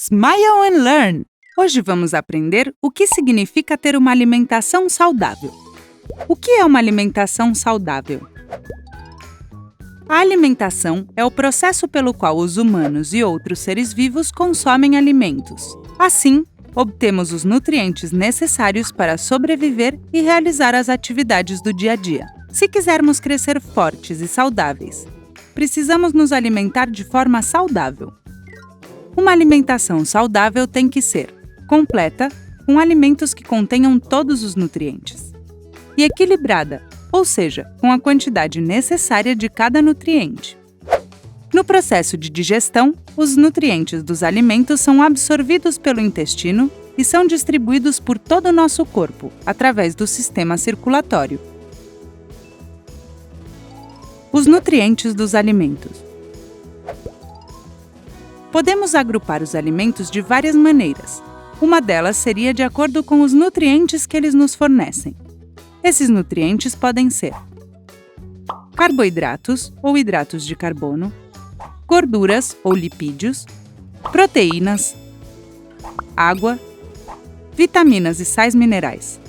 Smile and Learn! Hoje vamos aprender o que significa ter uma alimentação saudável. O que é uma alimentação saudável? A alimentação é o processo pelo qual os humanos e outros seres vivos consomem alimentos. Assim, obtemos os nutrientes necessários para sobreviver e realizar as atividades do dia a dia. Se quisermos crescer fortes e saudáveis, precisamos nos alimentar de forma saudável. Uma alimentação saudável tem que ser completa, com alimentos que contenham todos os nutrientes, e equilibrada, ou seja, com a quantidade necessária de cada nutriente. No processo de digestão, os nutrientes dos alimentos são absorvidos pelo intestino e são distribuídos por todo o nosso corpo, através do sistema circulatório. Os nutrientes dos alimentos. Podemos agrupar os alimentos de várias maneiras. Uma delas seria de acordo com os nutrientes que eles nos fornecem. Esses nutrientes podem ser carboidratos ou hidratos de carbono, gorduras ou lipídios, proteínas, água, vitaminas e sais minerais.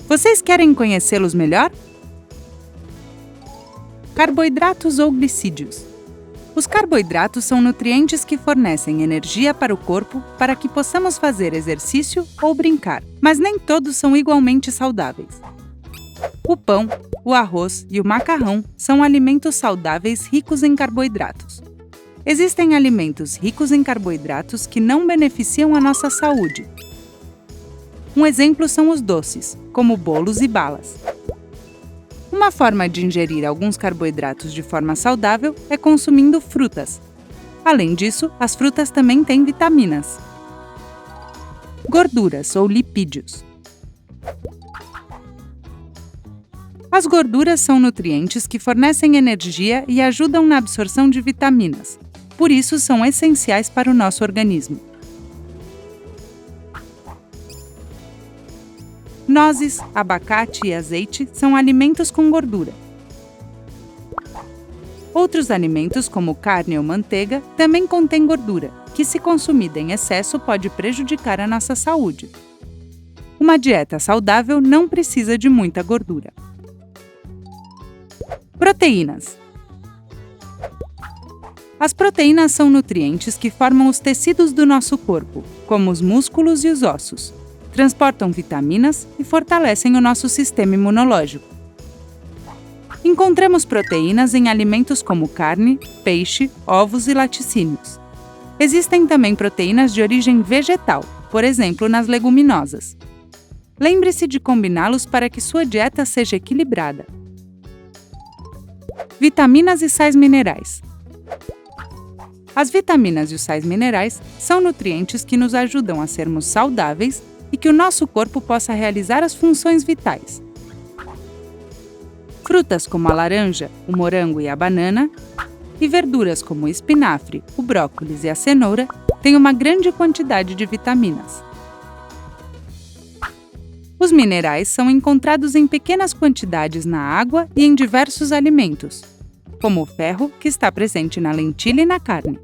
Vocês querem conhecê-los melhor? Carboidratos ou glicídios. Os carboidratos são nutrientes que fornecem energia para o corpo para que possamos fazer exercício ou brincar, mas nem todos são igualmente saudáveis. O pão, o arroz e o macarrão são alimentos saudáveis ricos em carboidratos. Existem alimentos ricos em carboidratos que não beneficiam a nossa saúde. Um exemplo são os doces, como bolos e balas. Uma forma de ingerir alguns carboidratos de forma saudável é consumindo frutas. Além disso, as frutas também têm vitaminas. Gorduras ou lipídios. As gorduras são nutrientes que fornecem energia e ajudam na absorção de vitaminas. Por isso, são essenciais para o nosso organismo. Nozes, abacate e azeite são alimentos com gordura. Outros alimentos, como carne ou manteiga, também contêm gordura, que, se consumida em excesso, pode prejudicar a nossa saúde. Uma dieta saudável não precisa de muita gordura. Proteínas. As proteínas são nutrientes que formam os tecidos do nosso corpo, como os músculos e os ossos. Transportam vitaminas e fortalecem o nosso sistema imunológico. Encontramos proteínas em alimentos como carne, peixe, ovos e laticínios. Existem também proteínas de origem vegetal, por exemplo, nas leguminosas. Lembre-se de combiná-los para que sua dieta seja equilibrada. Vitaminas e sais minerais. As vitaminas e os sais minerais são nutrientes que nos ajudam a sermos saudáveis e que o nosso corpo possa realizar as funções vitais. Frutas como a laranja, o morango e a banana, e verduras como o espinafre, o brócolis e a cenoura têm uma grande quantidade de vitaminas. Os minerais são encontrados em pequenas quantidades na água e em diversos alimentos, como o ferro, que está presente na lentilha e na carne.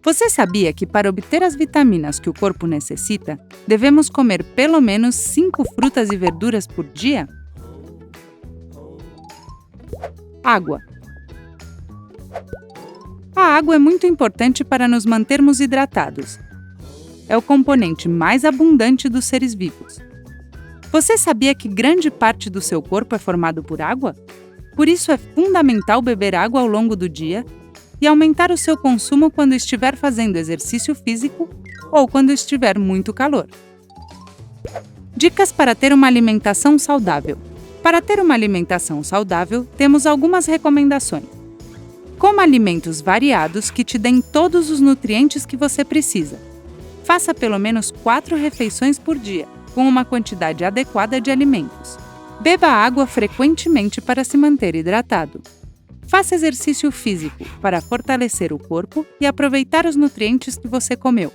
Você sabia que, para obter as vitaminas que o corpo necessita, devemos comer pelo menos 5 frutas e verduras por dia? Água. A água é muito importante para nos mantermos hidratados. É o componente mais abundante dos seres vivos. Você sabia que grande parte do seu corpo é formado por água? Por isso é fundamental beber água ao longo do dia e aumentar o seu consumo quando estiver fazendo exercício físico ou quando estiver muito calor. Dicas para ter uma alimentação saudável. Para ter uma alimentação saudável, temos algumas recomendações. Coma alimentos variados que te deem todos os nutrientes que você precisa. Faça pelo menos 4 refeições por dia, com uma quantidade adequada de alimentos. Beba água frequentemente para se manter hidratado. Faça exercício físico para fortalecer o corpo e aproveitar os nutrientes que você comeu.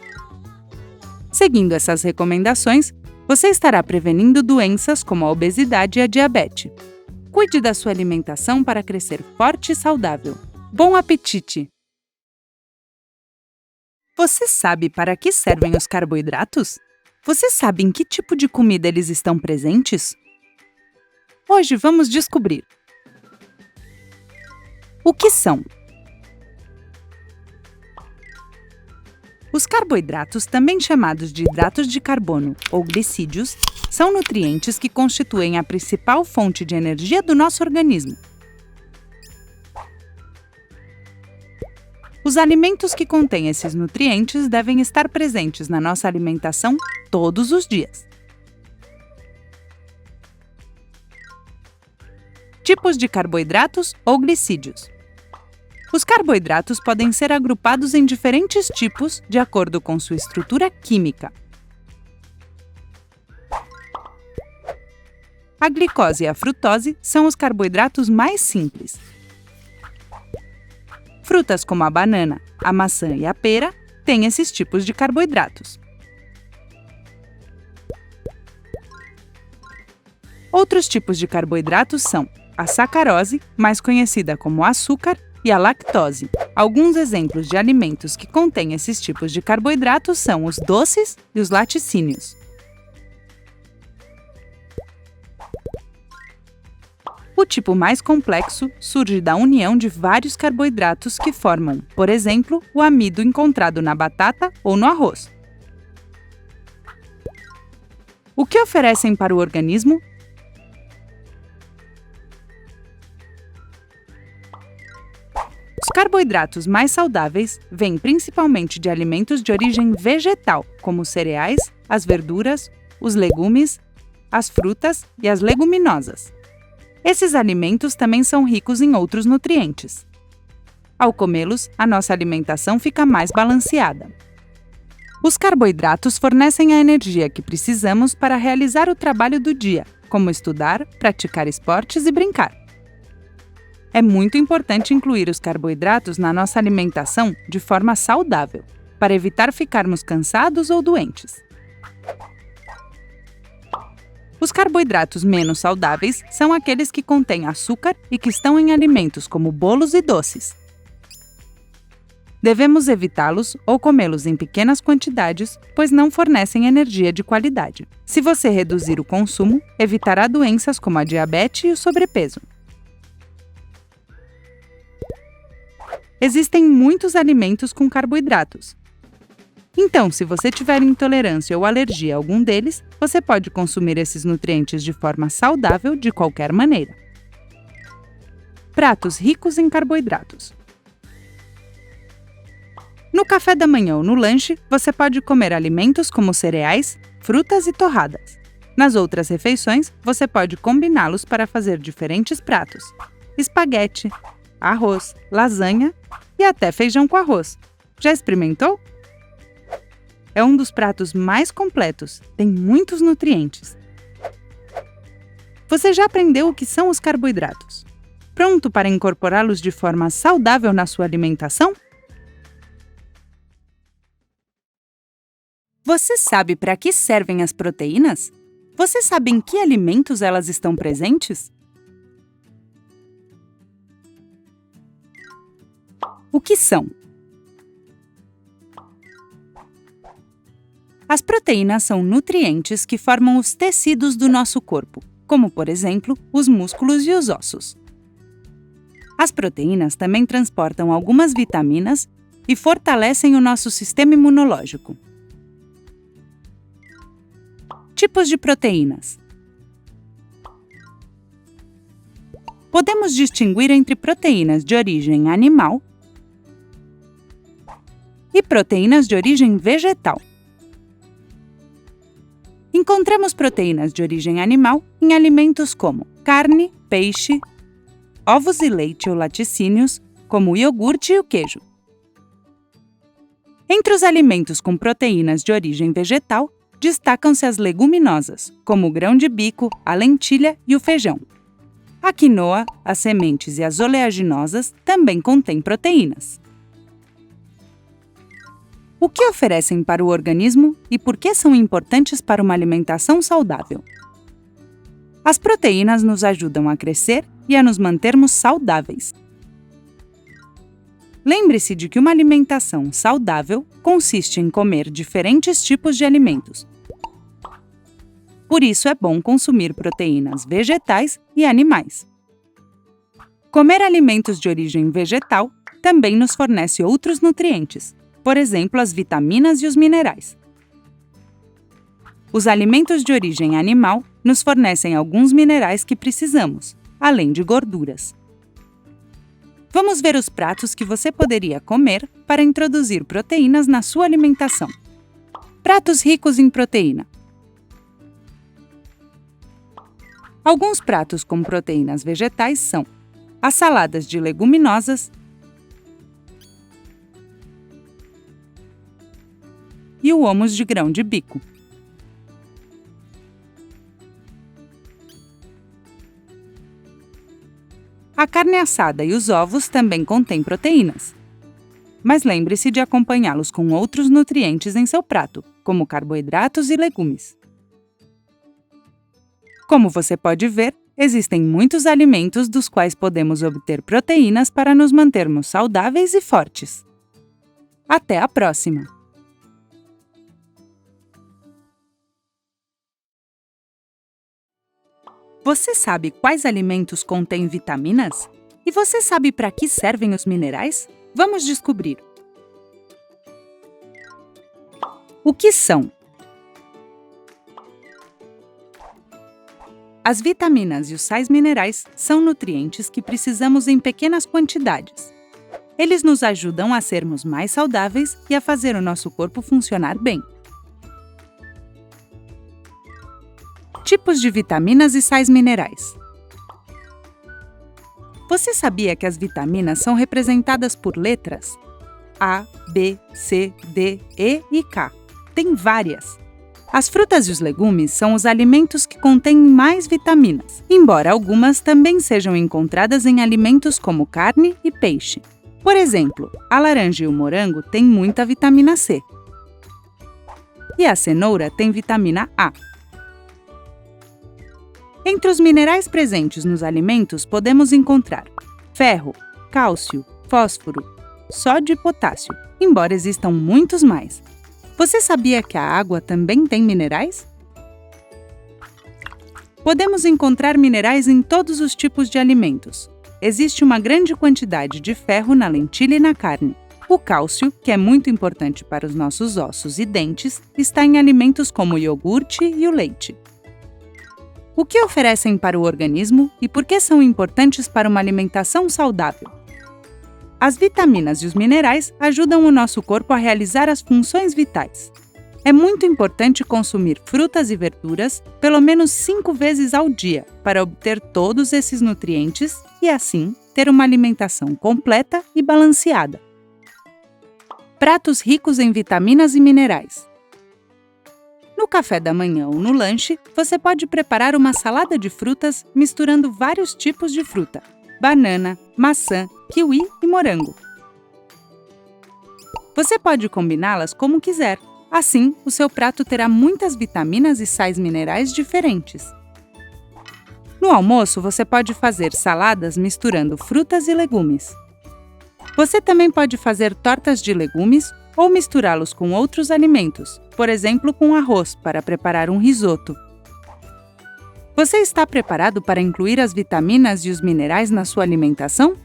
Seguindo essas recomendações, você estará prevenindo doenças como a obesidade e a diabetes. Cuide da sua alimentação para crescer forte e saudável. Bom apetite! Você sabe para que servem os carboidratos? Você sabe em que tipo de comida eles estão presentes? Hoje vamos descobrir. O que são? Os carboidratos, também chamados de hidratos de carbono ou glicídios, são nutrientes que constituem a principal fonte de energia do nosso organismo. Os alimentos que contêm esses nutrientes devem estar presentes na nossa alimentação todos os dias. Tipos de carboidratos ou glicídios. Os carboidratos podem ser agrupados em diferentes tipos de acordo com sua estrutura química. A glicose e a frutose são os carboidratos mais simples. Frutas como a banana, a maçã e a pera têm esses tipos de carboidratos. Outros tipos de carboidratos são a sacarose, mais conhecida como açúcar, e a lactose. Alguns exemplos de alimentos que contêm esses tipos de carboidratos são os doces e os laticínios. O tipo mais complexo surge da união de vários carboidratos que formam, por exemplo, o amido encontrado na batata ou no arroz. O que oferecem para o organismo? Os carboidratos mais saudáveis vêm principalmente de alimentos de origem vegetal, como os cereais, as verduras, os legumes, as frutas e as leguminosas. Esses alimentos também são ricos em outros nutrientes. Ao comê-los, a nossa alimentação fica mais balanceada. Os carboidratos fornecem a energia que precisamos para realizar o trabalho do dia, como estudar, praticar esportes e brincar. É muito importante incluir os carboidratos na nossa alimentação de forma saudável, para evitar ficarmos cansados ou doentes. Os carboidratos menos saudáveis são aqueles que contêm açúcar e que estão em alimentos como bolos e doces. Devemos evitá-los ou comê-los em pequenas quantidades, pois não fornecem energia de qualidade. Se você reduzir o consumo, evitará doenças como a diabetes e o sobrepeso. Existem muitos alimentos com carboidratos. Então, se você tiver intolerância ou alergia a algum deles, você pode consumir esses nutrientes de forma saudável de qualquer maneira. Pratos ricos em carboidratos. No café da manhã ou no lanche, você pode comer alimentos como cereais, frutas e torradas. Nas outras refeições, você pode combiná-los para fazer diferentes pratos: espaguete, arroz, lasanha e até feijão com arroz. Já experimentou? É um dos pratos mais completos, tem muitos nutrientes. Você já aprendeu o que são os carboidratos? Pronto para incorporá-los de forma saudável na sua alimentação? Você sabe para que servem as proteínas? Você sabe em que alimentos elas estão presentes? O que são? As proteínas são nutrientes que formam os tecidos do nosso corpo, como, por exemplo, os músculos e os ossos. As proteínas também transportam algumas vitaminas e fortalecem o nosso sistema imunológico. Tipos de proteínas. Podemos distinguir entre proteínas de origem animal e proteínas de origem vegetal. Encontramos proteínas de origem animal em alimentos como carne, peixe, ovos e leite ou laticínios, como o iogurte e o queijo. Entre os alimentos com proteínas de origem vegetal, destacam-se as leguminosas, como o grão de bico, a lentilha e o feijão. A quinoa, as sementes e as oleaginosas também contêm proteínas. O que oferecem para o organismo e por que são importantes para uma alimentação saudável? As proteínas nos ajudam a crescer e a nos mantermos saudáveis. Lembre-se de que uma alimentação saudável consiste em comer diferentes tipos de alimentos. Por isso é bom consumir proteínas vegetais e animais. Comer alimentos de origem vegetal também nos fornece outros nutrientes, por exemplo, as vitaminas e os minerais. Os alimentos de origem animal nos fornecem alguns minerais que precisamos, além de gorduras. Vamos ver os pratos que você poderia comer para introduzir proteínas na sua alimentação. Pratos ricos em proteína. Alguns pratos com proteínas vegetais são as saladas de leguminosas e o hummus de grão de bico. A carne assada e os ovos também contêm proteínas. Mas lembre-se de acompanhá-los com outros nutrientes em seu prato, como carboidratos e legumes. Como você pode ver, existem muitos alimentos dos quais podemos obter proteínas para nos mantermos saudáveis e fortes. Até a próxima! Você sabe quais alimentos contêm vitaminas? E você sabe para que servem os minerais? Vamos descobrir. O que são? As vitaminas e os sais minerais são nutrientes que precisamos em pequenas quantidades. Eles nos ajudam a sermos mais saudáveis e a fazer o nosso corpo funcionar bem. Tipos de vitaminas e sais minerais. Você sabia que as vitaminas são representadas por letras? A, B, C, D, E e K. Tem várias. As frutas e os legumes são os alimentos que contêm mais vitaminas, embora algumas também sejam encontradas em alimentos como carne e peixe. Por exemplo, a laranja e o morango têm muita vitamina C. E a cenoura tem vitamina A. Entre os minerais presentes nos alimentos podemos encontrar ferro, cálcio, fósforo, sódio e potássio, embora existam muitos mais. Você sabia que a água também tem minerais? Podemos encontrar minerais em todos os tipos de alimentos. Existe uma grande quantidade de ferro na lentilha e na carne. O cálcio, que é muito importante para os nossos ossos e dentes, está em alimentos como o iogurte e o leite. O que oferecem para o organismo e por que são importantes para uma alimentação saudável? As vitaminas e os minerais ajudam o nosso corpo a realizar as funções vitais. É muito importante consumir frutas e verduras pelo menos 5 vezes ao dia para obter todos esses nutrientes e, assim, ter uma alimentação completa e balanceada. Pratos ricos em vitaminas e minerais. No café da manhã ou no lanche, você pode preparar uma salada de frutas misturando vários tipos de fruta: banana, maçã, kiwi e morango. Você pode combiná-las como quiser. Assim, o seu prato terá muitas vitaminas e sais minerais diferentes. No almoço, você pode fazer saladas misturando frutas e legumes. Você também pode fazer tortas de legumes ou misturá-los com outros alimentos, por exemplo, com arroz, para preparar um risoto. Você está preparado para incluir as vitaminas e os minerais na sua alimentação?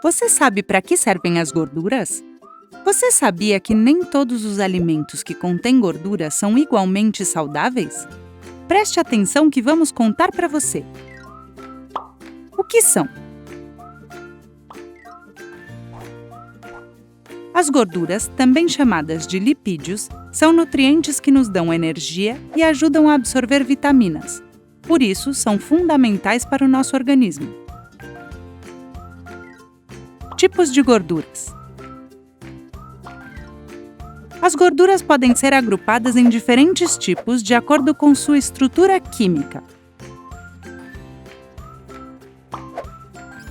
Você sabe para que servem as gorduras? Você sabia que nem todos os alimentos que contêm gordura são igualmente saudáveis? Preste atenção que vamos contar para você. O que são? As gorduras, também chamadas de lipídios, são nutrientes que nos dão energia e ajudam a absorver vitaminas. Por isso, são fundamentais para o nosso organismo. Tipos de gorduras. As gorduras podem ser agrupadas em diferentes tipos de acordo com sua estrutura química.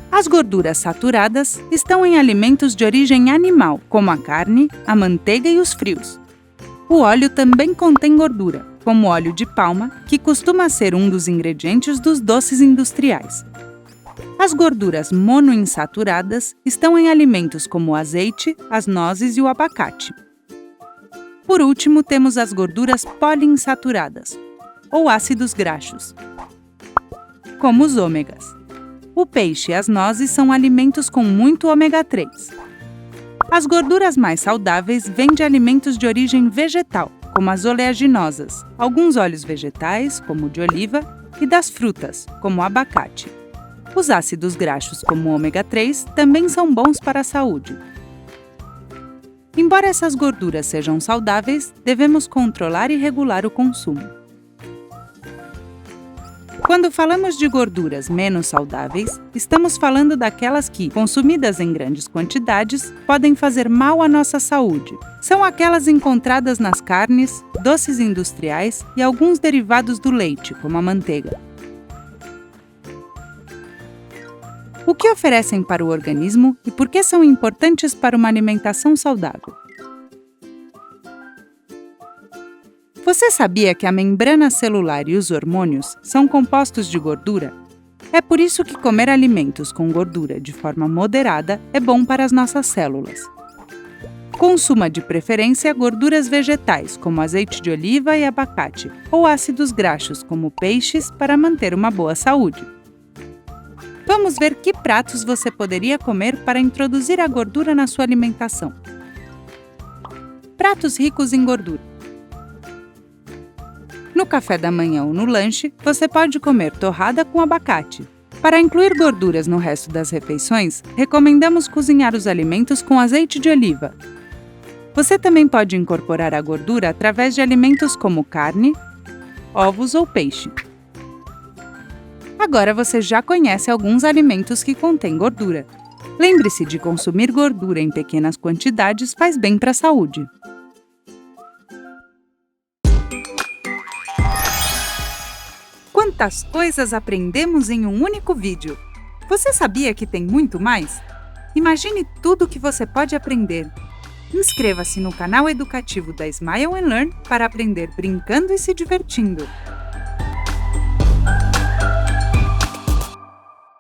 As gorduras saturadas estão em alimentos de origem animal, como a carne, a manteiga e os frios. O óleo também contém gordura, como óleo de palma, que costuma ser um dos ingredientes dos doces industriais. As gorduras monoinsaturadas estão em alimentos como o azeite, as nozes e o abacate. Por último, temos as gorduras poliinsaturadas, ou ácidos graxos, como os ômegas. O peixe e as nozes são alimentos com muito ômega 3. As gorduras mais saudáveis vêm de alimentos de origem vegetal, como as oleaginosas, alguns óleos vegetais, como o de oliva, e das frutas, como o abacate. Os ácidos graxos, como o ômega 3, também são bons para a saúde. Embora essas gorduras sejam saudáveis, devemos controlar e regular o consumo. Quando falamos de gorduras menos saudáveis, estamos falando daquelas que, consumidas em grandes quantidades, podem fazer mal à nossa saúde. São aquelas encontradas nas carnes, doces industriais e alguns derivados do leite, como a manteiga. O que oferecem para o organismo e por que são importantes para uma alimentação saudável? Você sabia que a membrana celular e os hormônios são compostos de gordura? É por isso que comer alimentos com gordura de forma moderada é bom para as nossas células. Consuma de preferência gorduras vegetais, como azeite de oliva e abacate, ou ácidos graxos, como peixes, para manter uma boa saúde. Vamos ver que pratos você poderia comer para introduzir a gordura na sua alimentação. Pratos ricos em gordura. No café da manhã ou no lanche, você pode comer torrada com abacate. Para incluir gorduras no resto das refeições, recomendamos cozinhar os alimentos com azeite de oliva. Você também pode incorporar a gordura através de alimentos como carne, ovos ou peixe. Agora você já conhece alguns alimentos que contêm gordura. Lembre-se de consumir gordura em pequenas quantidades faz bem para a saúde. Quantas coisas aprendemos em um único vídeo! Você sabia que tem muito mais? Imagine tudo o que você pode aprender. Inscreva-se no canal educativo da Smile & Learn para aprender brincando e se divertindo.